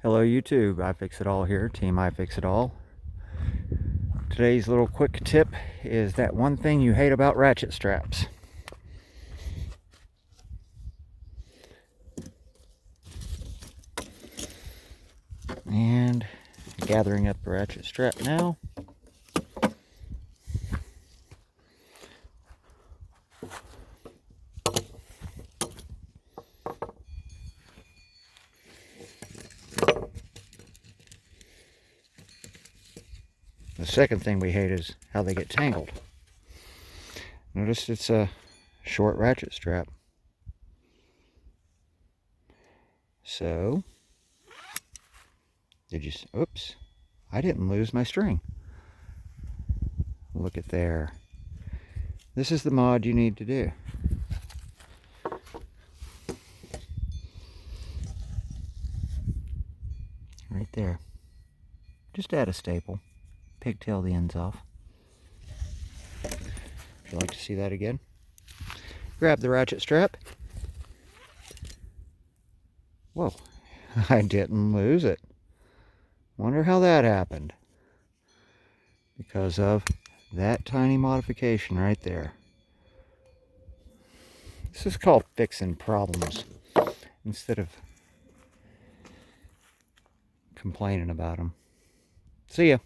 Hello YouTube, iFixItAll here, Team iFixItAll. Today's little quick tip is that one thing you hate about ratchet straps. And gathering up the ratchet strap now. The second thing we hate is how they get tangled. Notice it's a short ratchet strap. So, oops, I didn't lose my string. Look at there. This is the mod you need to do. Right there. Just add a staple. Pigtail the ends off. Would you like to see that again? Grab the ratchet strap. Whoa, I didn't lose it. Wonder how that happened. Because of that tiny modification right there. This is called fixing problems instead of complaining about them. See ya.